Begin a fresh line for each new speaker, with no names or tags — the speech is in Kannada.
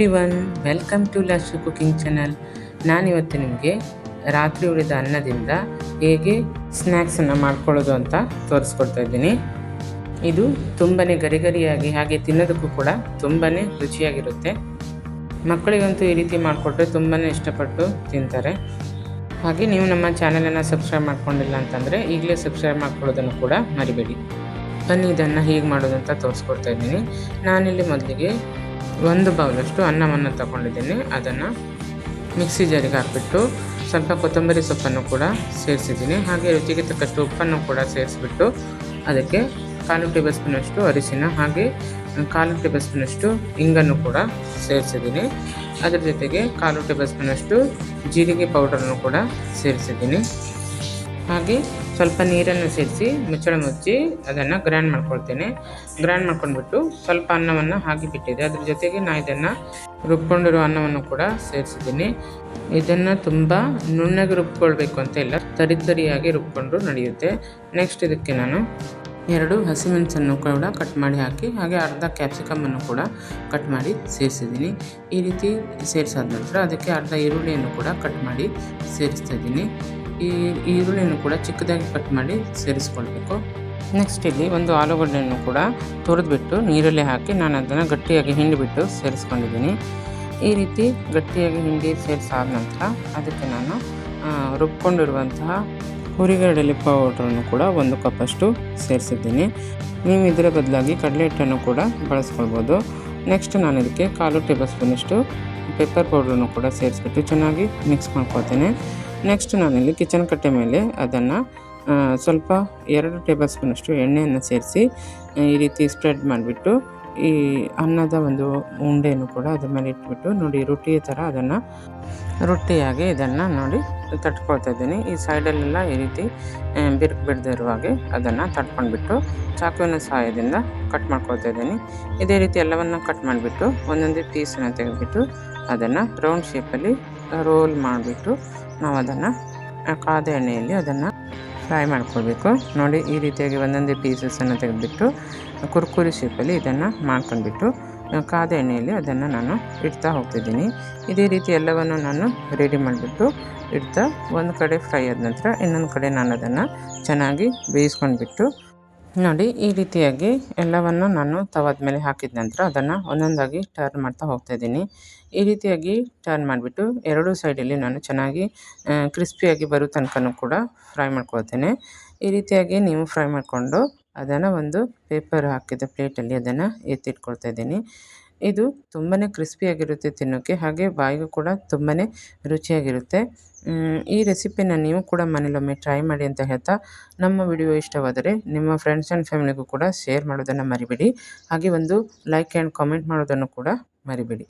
Everyone, welcome to Lashu cooking channel. ನಾನಿವತ್ತು ನಿಮಗೆ ರಾತ್ರಿ ಉಳಿದ ಅನ್ನದಿಂದ ಹೇಗೆ ಸ್ನ್ಯಾಕ್ಸನ್ನು ಮಾಡ್ಕೊಳ್ಳೋದು ಅಂತ ತೋರಿಸ್ಕೊಡ್ತಾ ಇದ್ದೀನಿ. ಇದು ತುಂಬಾ ಗರಿಗರಿಯಾಗಿ ಹಾಗೆ ತಿನ್ನೋದಕ್ಕೂ ಕೂಡ ತುಂಬಾ ರುಚಿಯಾಗಿರುತ್ತೆ. ಮಕ್ಕಳಿಗಂತೂ ಈ ರೀತಿ ಮಾಡಿಕೊಟ್ರೆ ತುಂಬಾ ಇಷ್ಟಪಟ್ಟು ತಿಂತಾರೆ. ಹಾಗೆ ನೀವು ನಮ್ಮ ಚಾನಲನ್ನು ಸಬ್ಸ್ಕ್ರೈಬ್ ಮಾಡ್ಕೊಂಡಿಲ್ಲ ಅಂತಂದರೆ ಈಗಲೇ ಸಬ್ಸ್ಕ್ರೈಬ್ ಮಾಡ್ಕೊಳ್ಳೋದನ್ನು ಕೂಡ ಮರಿಬೇಡಿ. ಬನ್ನಿ ಇದನ್ನು ಹೇಗೆ ಮಾಡೋದು ಅಂತ ತೋರಿಸ್ಕೊಡ್ತಾ ಇದ್ದೀನಿ. ನಾನಿಲ್ಲಿ ಮೊದಲಿಗೆ 1 ಬೌಲಷ್ಟು ಅನ್ನವನ್ನು ತಗೊಂಡಿದ್ದೀನಿ. ಅದನ್ನು ಮಿಕ್ಸಿ ಜಾರಿಗೆ ಹಾಕಿಬಿಟ್ಟು ಸ್ವಲ್ಪ ಕೊತ್ತಂಬರಿ ಸೊಪ್ಪನ್ನು ಕೂಡ ಸೇರಿಸಿದ್ದೀನಿ. ಹಾಗೆ ರುಚಿಗೆ ತಕ್ಕಷ್ಟು ಉಪ್ಪನ್ನು ಕೂಡ ಸೇರಿಸ್ಬಿಟ್ಟು ಅದಕ್ಕೆ 1/4 ಟೇಬಲ್ ಸ್ಪೂನಷ್ಟು ಅರಿಶಿನ ಹಾಗೆ 1/4 ಟೇಬಲ್ ಸ್ಪೂನಷ್ಟು ಇಂಗನ್ನು ಕೂಡ ಸೇರಿಸಿದ್ದೀನಿ. ಅದರ ಜೊತೆಗೆ 1/4 ಟೇಬಲ್ ಸ್ಪೂನಷ್ಟು ಜೀರಿಗೆ ಪೌಡರನ್ನು ಕೂಡ ಸೇರಿಸಿದ್ದೀನಿ. ಹಾಗೆ ಸ್ವಲ್ಪ ನೀರನ್ನು ಸೇರಿಸಿ ಮುಚ್ಚಳ ಮುಚ್ಚಿ ಅದನ್ನು ಗ್ರೈಂಡ್ ಮಾಡ್ಕೊಳ್ತೇನೆ. ಗ್ರೈಂಡ್ ಮಾಡ್ಕೊಂಡ್ಬಿಟ್ಟು ಸ್ವಲ್ಪ ಅನ್ನವನ್ನು ಹಾಗೆ ಬಿಟ್ಟಿದೆ. ಅದ್ರ ಜೊತೆಗೆ ನಾನು ಇದನ್ನು ರುಬ್ಕೊಂಡಿರೋ ಅನ್ನವನ್ನು ಕೂಡ ಸೇರಿಸಿದ್ದೀನಿ. ಇದನ್ನು ತುಂಬ ನುಣ್ಣಗೆ ರುಬ್ಕೊಳ್ಬೇಕು ಅಂತ ಇಲ್ಲ, ತರಿಯಾಗಿ ರುಬ್ಕೊಂಡ್ರು ನಡೆಯುತ್ತೆ. ನೆಕ್ಸ್ಟ್ ಇದಕ್ಕೆ ನಾನು 2 ಹಸಿಮೆಣಸನ್ನು ಕೂಡ ಕಟ್ ಮಾಡಿ ಹಾಕಿ ಹಾಗೆ ಅರ್ಧ ಕ್ಯಾಪ್ಸಿಕಮನ್ನು ಕೂಡ ಕಟ್ ಮಾಡಿ ಸೇರಿಸಿದ್ದೀನಿ. ಈ ರೀತಿ ಸೇರಿಸಾದ ನಂತರ ಅದಕ್ಕೆ ಅರ್ಧ ಈರುಳ್ಳಿಯನ್ನು ಕೂಡ ಕಟ್ ಮಾಡಿ ಸೇರಿಸ್ತಾ ಇದ್ದೀನಿ. ಈ ಈರುಳ್ಳಿಯನ್ನು ಕೂಡ ಚಿಕ್ಕದಾಗಿ ಕಟ್ ಮಾಡಿ ಸೇರಿಸ್ಕೊಳ್ಬೇಕು. ನೆಕ್ಸ್ಟ್ ಇಲ್ಲಿ 1 ಆಲೂಗಡ್ಡೆಯನ್ನು ಕೂಡ ತುರಿದ್ಬಿಟ್ಟು ನೀರಲ್ಲಿ ಹಾಕಿ ನಾನು ಅದನ್ನು ಗಟ್ಟಿಯಾಗಿ ಹಿಂಡಿಬಿಟ್ಟು ಸೇರಿಸ್ಕೊಂಡಿದ್ದೀನಿ. ಈ ರೀತಿ ಗಟ್ಟಿಯಾಗಿ ಹಿಂಡಿ ಸೇರಿಸಾದ ನಂತರ ಅದಕ್ಕೆ ನಾನು ರುಬ್ಕೊಂಡಿರುವಂತಹ ಹುರಿಗಡಲೆ ಪೌಡ್ರನ್ನು ಕೂಡ 1 ಕಪ್ಪಷ್ಟು ಸೇರಿಸಿದ್ದೀನಿ. ನೀವು ಇದರ ಬದಲಾಗಿ ಕಡಲೆ ಹಿಟ್ಟನ್ನು ಕೂಡ ಬಳಸ್ಕೊಳ್ಬೋದು. ನೆಕ್ಸ್ಟ್ ನಾನು ಇದಕ್ಕೆ 1/4 ಟೇಬಲ್ ಸ್ಪೂನಷ್ಟು ಪೆಪ್ಪರ್ ಪೌಡ್ರನ್ನು ಕೂಡ ಸೇರಿಸ್ಬಿಟ್ಟು ಚೆನ್ನಾಗಿ ಮಿಕ್ಸ್ ಮಾಡ್ಕೊಳ್ತೇನೆ. ನೆಕ್ಸ್ಟ್ ನಾನಿಲ್ಲಿ ಕಿಚನ್ ಕಟ್ಟೆ ಮೇಲೆ ಅದನ್ನು ಸ್ವಲ್ಪ 2 ಟೇಬಲ್ ಸ್ಪೂನಷ್ಟು ಎಣ್ಣೆಯನ್ನು ಸೇರಿಸಿ ಈ ರೀತಿ ಸ್ಪ್ರೆಡ್ ಮಾಡಿಬಿಟ್ಟು ಈ ಅನ್ನದ ಒಂದು ಉಂಡೆಯನ್ನು ಕೂಡ ಅದ್ರ ಮೇಲೆ ಇಟ್ಬಿಟ್ಟು ನೋಡಿ ರೊಟ್ಟಿಯ ಥರ ಅದನ್ನು ರೊಟ್ಟಿಯಾಗಿ ಇದನ್ನು ನೋಡಿ ತಟ್ಕೊಳ್ತಾ ಇದ್ದೀನಿ. ಈ ಸೈಡಲ್ಲೆಲ್ಲ ಈ ರೀತಿ ಬಿರುಕು ಬಿಡದೇ ಇರುವ ಹಾಗೆ ಅದನ್ನು ತಟ್ಕೊಂಡ್ಬಿಟ್ಟು ಚಾಕುವಿನ ಸಹಾಯದಿಂದ ಕಟ್ ಮಾಡ್ಕೊಳ್ತಾ ಇದ್ದೀನಿ. ಇದೇ ರೀತಿ ಎಲ್ಲವನ್ನು ಕಟ್ ಮಾಡಿಬಿಟ್ಟು ಒಂದೊಂದೇ ಪೀಸನ್ನು ತೆಗೆದುಬಿಟ್ಟು ಅದನ್ನು ರೌಂಡ್ ಶೇಪಲ್ಲಿ ರೋಲ್ ಮಾಡಿಬಿಟ್ಟು ನಾವು ಅದನ್ನು ಕಾದ ಎಣ್ಣೆಯಲ್ಲಿ ಅದನ್ನು ಫ್ರೈ ಮಾಡ್ಕೊಳ್ಬೇಕು. ನೋಡಿ ಈ ರೀತಿಯಾಗಿ ಒಂದೊಂದೇ ಪೀಸಸನ್ನು ತೆಗೆದುಬಿಟ್ಟು ಕುರ್ಕುರಿ ಶೇಪಲ್ಲಿ ಇದನ್ನು ಮಾಡ್ಕೊಂಡ್ಬಿಟ್ಟು ಕಾದ ಎಣ್ಣೆಯಲ್ಲಿ ಅದನ್ನು ನಾನು ಇಡ್ತಾ ಹೋಗ್ತಿದ್ದೀನಿ. ಇದೇ ರೀತಿ ಎಲ್ಲವನ್ನು ನಾನು ರೆಡಿ ಮಾಡಿಬಿಟ್ಟು ಇಡ್ತಾ ಒಂದು ಕಡೆ ಫ್ರೈ ಆದ ನಂತರ ಇನ್ನೊಂದು ಕಡೆ ನಾನು ಅದನ್ನು ಚೆನ್ನಾಗಿ ಬೇಯಿಸ್ಕೊಂಡ್ಬಿಟ್ಟು ನೋಡಿ ಈ ರೀತಿಯಾಗಿ ಎಲ್ಲವನ್ನು ನಾನು ತವಾದ ಮೇಲೆ ಹಾಕಿದ ನಂತರ ಅದನ್ನು ಒಂದೊಂದಾಗಿ ಟರ್ನ್ ಮಾಡ್ತಾ ಹೋಗ್ತಾಯಿದ್ದೀನಿ. ಈ ರೀತಿಯಾಗಿ ಟರ್ನ್ ಮಾಡಿಬಿಟ್ಟು 2 ಸೈಡಲ್ಲಿ ನಾನು ಚೆನ್ನಾಗಿ ಕ್ರಿಸ್ಪಿಯಾಗಿ ಬರೋ ತನಕನೂ ಕೂಡ ಫ್ರೈ ಮಾಡ್ಕೊಳ್ತೇನೆ. ಈ ರೀತಿಯಾಗಿ ನೀವು ಫ್ರೈ ಮಾಡಿಕೊಂಡು ಅದನ್ನು ಒಂದು ಪೇಪರ್ ಹಾಕಿದ ಪ್ಲೇಟಲ್ಲಿ ಅದನ್ನು ಎತ್ತಿಟ್ಕೊಳ್ತಾ ಇದ್ದೀನಿ. ಇದು ತುಂಬಾ ಕ್ರಿಸ್ಪಿಯಾಗಿರುತ್ತೆ ತಿನ್ನೋಕ್ಕೆ, ಹಾಗೆ ಬಾಯಿಗೂ ಕೂಡ ತುಂಬಾ ರುಚಿಯಾಗಿರುತ್ತೆ. ಈ ರೆಸಿಪಿನ ನೀವು ಕೂಡ ಮನೇಲೊಮ್ಮೆ ಟ್ರೈ ಮಾಡಿ ಅಂತ ಹೇಳ್ತಾ, ನಮ್ಮ ವಿಡಿಯೋ ಇಷ್ಟವಾದರೆ ನಿಮ್ಮ ಫ್ರೆಂಡ್ಸ್ ಆ್ಯಂಡ್ ಫ್ಯಾಮಿಲಿಗೂ ಕೂಡ ಶೇರ್ ಮಾಡೋದನ್ನು ಮರಿಬೇಡಿ. ಹಾಗೆ ಒಂದು ಲೈಕ್ ಆ್ಯಂಡ್ ಕಾಮೆಂಟ್ ಮಾಡೋದನ್ನು ಕೂಡ ಮರಿಬೇಡಿ.